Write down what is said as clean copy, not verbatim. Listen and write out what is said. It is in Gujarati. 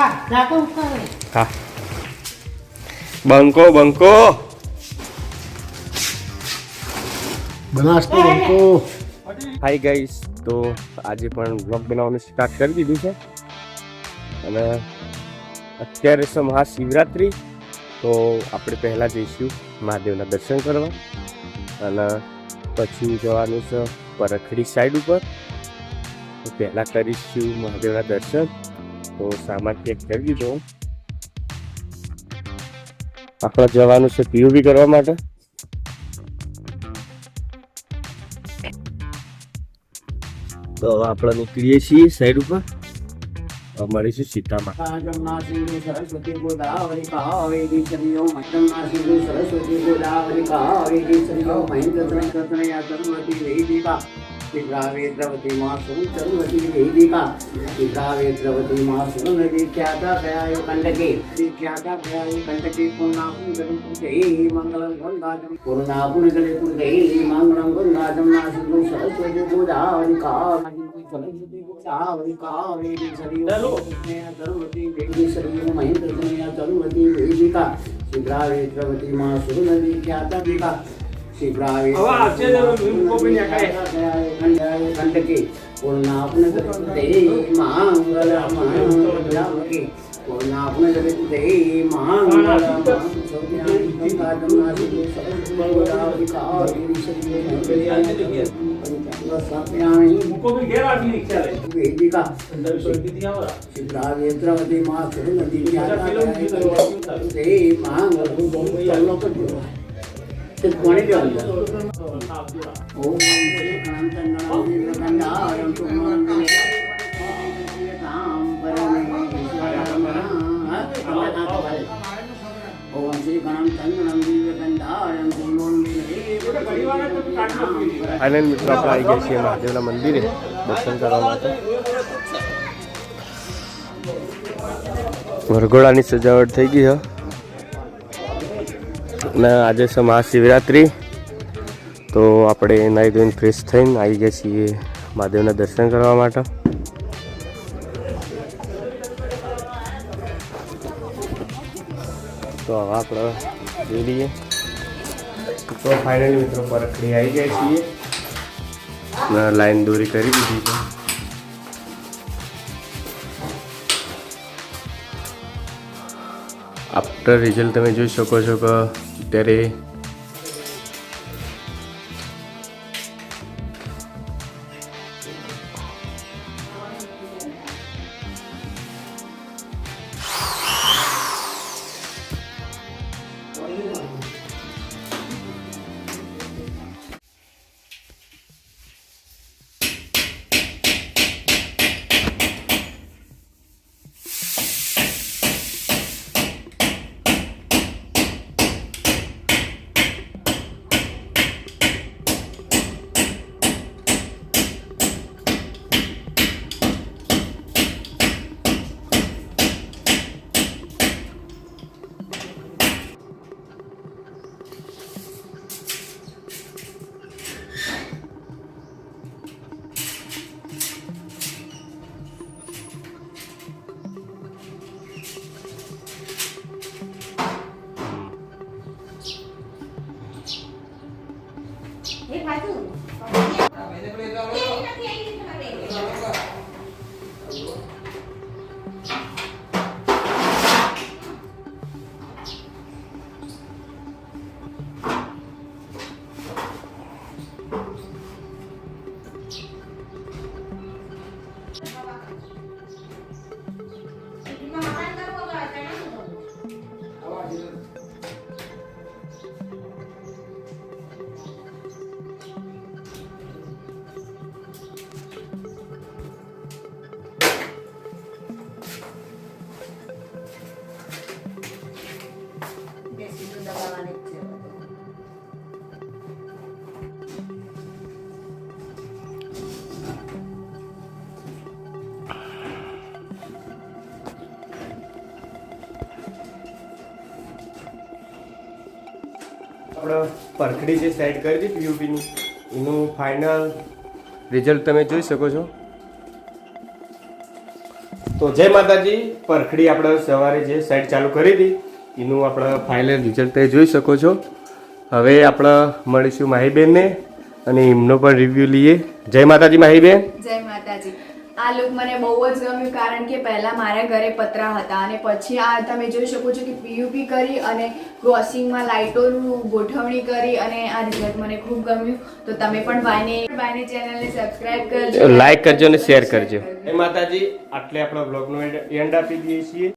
હા બંકો બંકો બનાસતો બંકો. હાય ગાઈસ, તો આજે પણ બ્લોગ બનાવવાનું સ્ટાર્ટ કરી દીધું છે અને અત્યારે છે મહાશિવરાત્રિ. તો આપણે પહેલાં જઈશું મહાદેવના દર્શન કરવા અને પછી જવાનું છે પરખડી સાઈડ ઉપર. તો પહેલાં કરીશું મહાદેવના દર્શન. તો સામાન ચેક કરી દીધો. આપણે જવાનું છે પીયુબી કરવા માટે. તો હવે આપણે નીકળીએ છીએ સાઈડ ઉપર. મળીશું સીતામાં. સરસ્વતી ગોદાવરી કાવેરી સરિયો સરસ્વતી ગોદાવરી કાવેરી સરિયો મહેન્દ્ર સરસ્વતી વેદિકા શિગ્રાવેદ્રવતી માં સુરવતી વેદિકા શિગ્રાવેદ્રવતી માં સુરનદી ખ્યાતા ભયાય કંડકે ખ્યાતા ભયાય કંડકે પૂર્ણાપુર ગલે મંગલમ ગંગાજમ પૂર્ણાપુર ગલે પુરગે મંગલમ ગંગાજમ નાસિકો સરસ્વતી ગોદાવરી કાવેરી સરસ્વતી ગોદાવરી કાવેરી સરિયો સરસ્વતી વેદી સરિયો મહેન્દ્ર સરસ્વતી વેદિકા શિગ્રાવેદ્રવતી માં સુરનદી ખ્યાતા ભિકા શિગ્રાવે કંડકે પૂર્ણાપુર ગલે મંગલમ पूर्णापन जगते मंगलम गंगाजम नासिको सरस्वती गोदावरी कावेरी वेदिका शिग्रावेद्रवती मां सुरनदी ओम श्री गणम चंदनम दिव्य गंधारम આનંદ મિત્રો આપણે આવી ગયા છીએ મહાદેવના મંદિરે દર્શન કરવા માટે. વરઘોડાની સજાવટ થઈ ગઈ છે અને આજે છે મહાશિવરાત્રિ. તો આપણે નાહી ધોઈને ફ્રેશ થઈને આવી ગયા છીએ મહાદેવના દર્શન કરવા માટે. તો હવે આપણે જોઈ લઈએ. તો ફાઇનલી મિત્રો પરખડી આવી ગયા છીએ. લાઈન દોરી કરી દીધી છે. આફ્ટર રિઝલ્ટ તમે જોઈ શકો છો કે અત્યારે આપણે પરખડી જે સેટ કરી હતી પીયુપીની એનું ફાઇનલ રિઝલ્ટ તમે જોઈ શકો છો. તો જય માતાજી. પરખડી આપણે સવારે જે સાઈડ ચાલુ કરી હતી એનું આપણે ફાઇનલ રિઝલ્ટ જોઈ શકો છો. હવે આપણે મળીશું માહીબેનને અને એમનો પણ રિવ્યુ લઈએ. જય માતાજી માહીબેન. જય માતાજી. આ લુક મને બહુ જ ગમ્યું કારણ કે પહેલા મારા ઘરે પતરા હતા અને પછી આ તમે જોઈ શકો છો કે પીયુપી કરી અને ક્રોસિંગમાં લાઇટોનું ગોઠવણી કરી અને આ રિઝલ્ટ મને ખૂબ ગમ્યું. તો તમે પણ ભાઈની ચેનલને સબસ્ક્રાઇબ કરજો, લાઈક કરજો અને શેર કરજો. જય માતાજી. આટલે આપણા બ્લોગનો એન્ડ આપી દઈએ છીએ.